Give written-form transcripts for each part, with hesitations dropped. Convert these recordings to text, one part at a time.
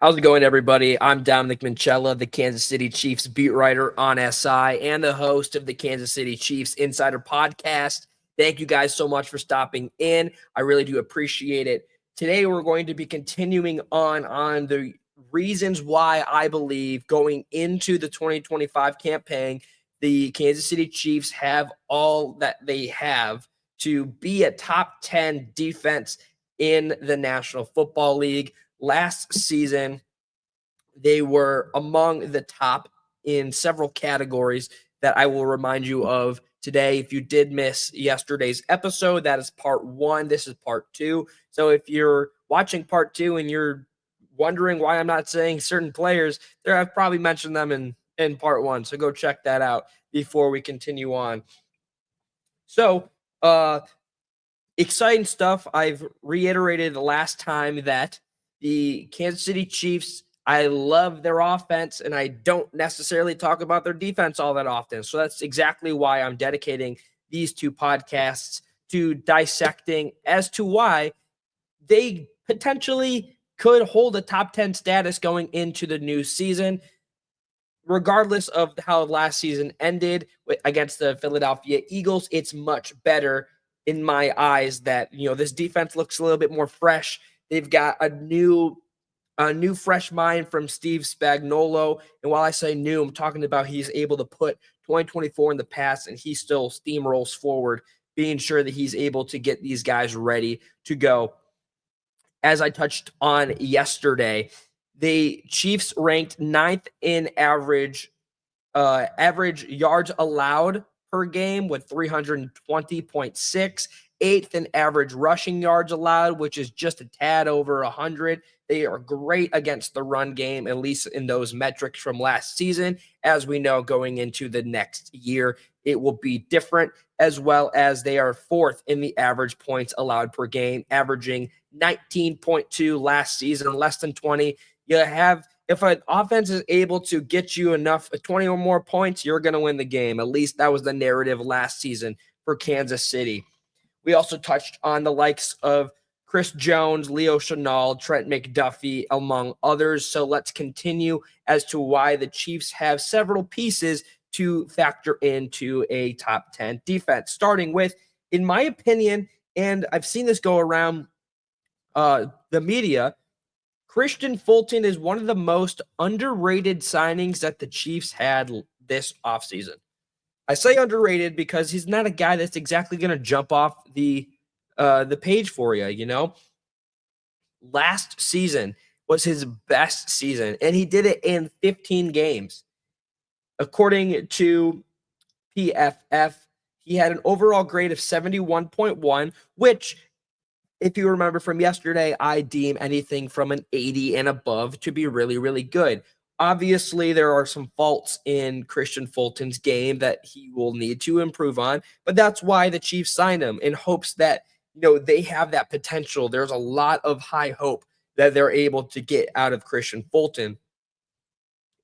How's it going, everybody? I'm Dominic Minchella, the Kansas City Chiefs beat writer on SI and the host of the Kansas City Chiefs Insider Podcast. Thank you guys so much for stopping in. I really do appreciate it. Today, we're going to be continuing on the reasons why I believe going into the 2025 campaign, the Kansas City Chiefs have all that they have to be a top 10 defense in the National Football League. Last season, they were among the top in several categories that I will remind you of today. If you did miss yesterday's episode, that is part one. This is part two. So if you're watching part two and you're wondering why I'm not saying certain players, there I've probably mentioned them in part one. So go check that out before we continue on. So exciting stuff. I've reiterated the last time that the Kansas City Chiefs, I love their offense, and I don't necessarily talk about their defense all that often. So that's exactly why I'm dedicating these two podcasts to dissecting as to why they potentially could hold a top 10 status going into the new season, regardless of how last season ended against the Philadelphia Eagles. It's much better in my eyes that this defense looks a little bit more fresh. They've got a new fresh mind from Steve Spagnuolo. And while I say new, I'm talking about he's able to put 2024 in the past and he still steamrolls forward, being sure that he's able to get these guys ready to go. As I touched on yesterday, the Chiefs ranked ninth in average yards allowed per game with 320.6, eighth in average rushing yards allowed, which is just a tad over 100. They are great against the run game, at least in those metrics from last season. As we know, going into the next year, it will be different, as well as they are fourth in the average points allowed per game, averaging 19.2 last season, less than 20. If an offense is able to get you enough 20 or more points, you're going to win the game. At least that was the narrative last season for Kansas City. We also touched on the likes of Chris Jones, Leo Chenal, Trent McDuffie, among others. So let's continue as to why the Chiefs have several pieces to factor into a top 10 defense, starting with, in my opinion, and I've seen this go around the media, Kristian Fulton is one of the most underrated signings that the Chiefs had this offseason. I say underrated because he's not a guy that's exactly going to jump off the page for you. Last season was his best season, and he did it in 15 games. According to PFF, he had an overall grade of 71.1, which, if you remember from yesterday, I deem anything from an 80 and above to be really, really good. Obviously, there are some faults in Kristian Fulton's game that he will need to improve on, but that's why the Chiefs signed him, in hopes that they have that potential. There's a lot of high hope that they're able to get out of Kristian Fulton.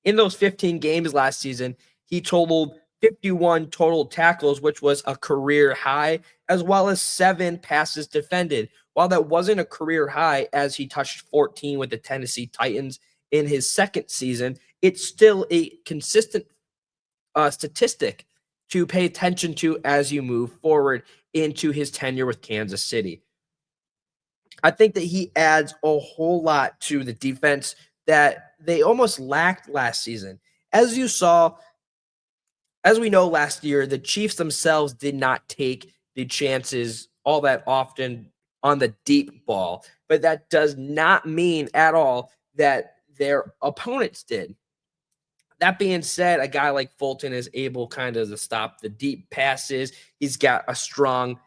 In those 15 games last season, he totaled 51 total tackles, which was a career high, as well as 7 passes defended. While that wasn't a career high, as he touched 14 with the Tennessee Titans in his second season, it's still a consistent statistic to pay attention to as you move forward into his tenure with Kansas City. I think that he adds a whole lot to the defense that they almost lacked last season. As you saw, as we know, last year, the Chiefs themselves did not take the chances all that often on the deep ball, but that does not mean at all that their opponents did. That being said, a guy like Fulton is able kind of to stop the deep passes. He's got a strong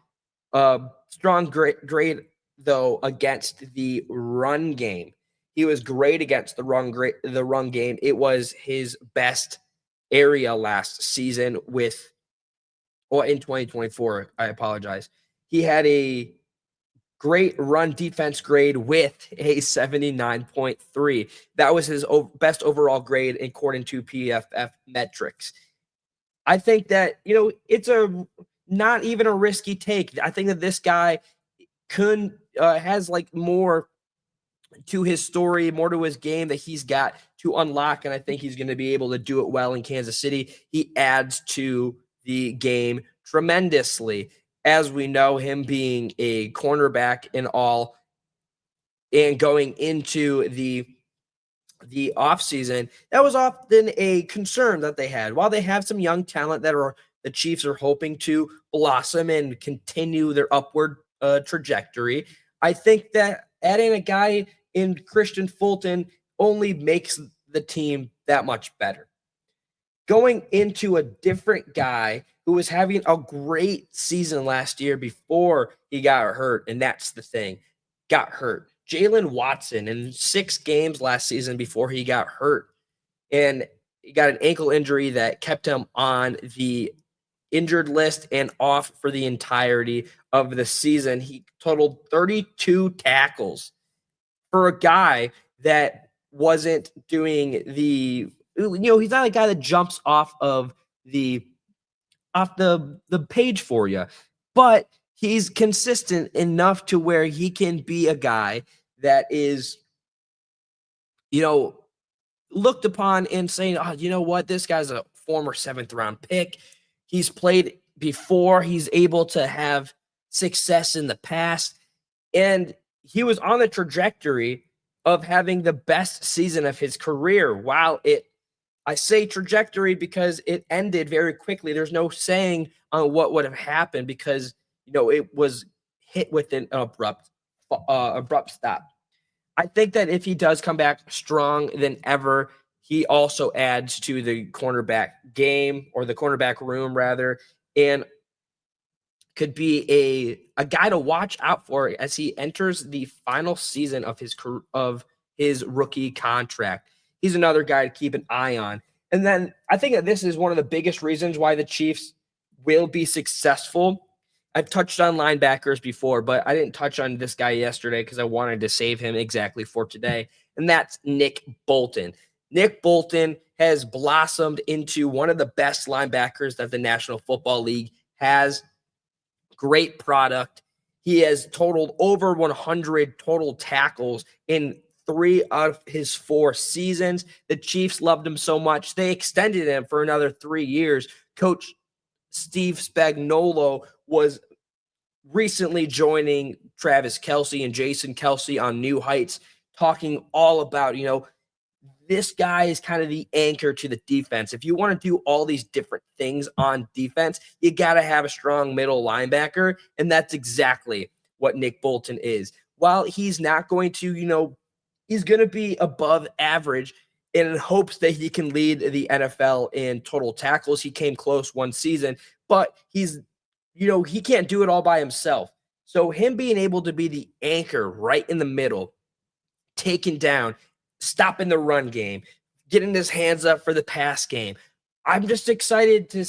grade though against the run game. He was great against the run game. It was his best area last season in 2024. I apologize. He had a great run defense grade with a 79.3. That was his best overall grade according to PFF metrics. I think that, it's not even a risky take. I think that this guy has like more to his story, more to his game that he's got to unlock. And I think he's going to be able to do it well in Kansas City. He adds to the game tremendously, as we know, him being a cornerback in all and going into the offseason. That was often a concern that they had. While they have some young talent that are the Chiefs are hoping to blossom and continue their upward trajectory, I think that adding a guy in Christian Fulton only makes the team that much better. Going into a different guy who was having a great season last year before he got hurt, and that's the thing, got hurt. Jalen Watson in 6 games last season before he got hurt, and he got an ankle injury that kept him on the injured list and off for the entirety of the season. He totaled 32 tackles for a guy that wasn't doing he's not a guy that jumps off the page for you, but he's consistent enough to where he can be a guy that is, looked upon and saying, oh, you know what, this guy's a former 7th round pick. He's played before. He's able to have success in the past. And he was on the trajectory of having the best season of his career. I say trajectory because it ended very quickly. There's no saying on what would have happened because, it was hit with an abrupt stop. I think that if he does come back strong than ever, he also adds to the cornerback game, or the cornerback room rather, and could be a guy to watch out for as he enters the final season of his rookie contract. He's another guy to keep an eye on. And then I think that this is one of the biggest reasons why the Chiefs will be successful. I've touched on linebackers before, but I didn't touch on this guy yesterday because I wanted to save him exactly for today, and that's Nick Bolton. Nick Bolton has blossomed into one of the best linebackers that the National Football League has. Great product. He has totaled over 100 total tackles in 3 out of his 4 seasons. The Chiefs loved him so much, they extended him for another 3 years. Coach Steve Spagnuolo was recently joining Travis Kelce and Jason Kelce on New Heights, talking all about, this guy is kind of the anchor to the defense. If you want to do all these different things on defense, you got to have a strong middle linebacker, and that's exactly what Nick Bolton is. While he's not going to, he's going to be above average in hopes that he can lead the NFL in total tackles. He came close one season, but he can't do it all by himself. So him being able to be the anchor right in the middle, taken down, stopping the run game, getting his hands up for the pass game. I'm just excited to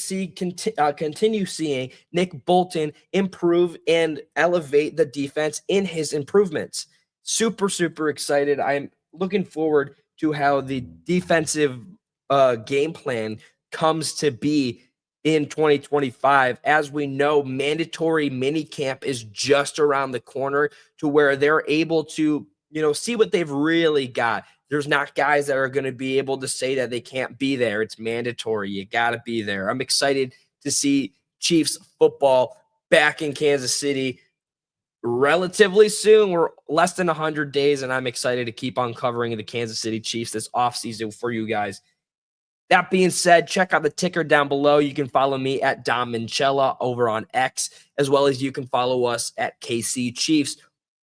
continue seeing Nick Bolton improve and elevate the defense in his improvements. Super, super excited. I'm looking forward to how the defensive game plan comes to be in 2025. As we know, mandatory minicamp is just around the corner to where they're able to, see what they've really got. There's not guys that are going to be able to say that they can't be there. It's mandatory. You got to be there. I'm excited to see Chiefs football back in Kansas City relatively soon. We're less than 100 days, and I'm excited to keep on covering the Kansas City Chiefs this offseason for you guys. That being said, check out the ticker down below. You can follow me at Dom Minchella over on X, as well as you can follow us at KC Chiefs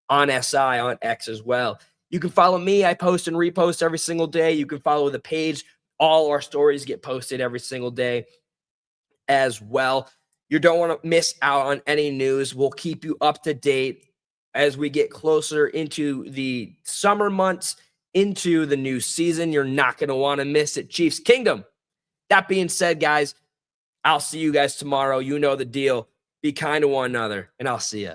on SI on X as well. You can follow me. I post and repost every single day. You can follow the page. All our stories get posted every single day as well. You don't want to miss out on any news. We'll keep you up to date as we get closer into the summer months, into the new season. You're not going to want to miss it. Chiefs Kingdom. That being said, guys, I'll see you guys tomorrow. You know the deal. Be kind to one another, and I'll see you.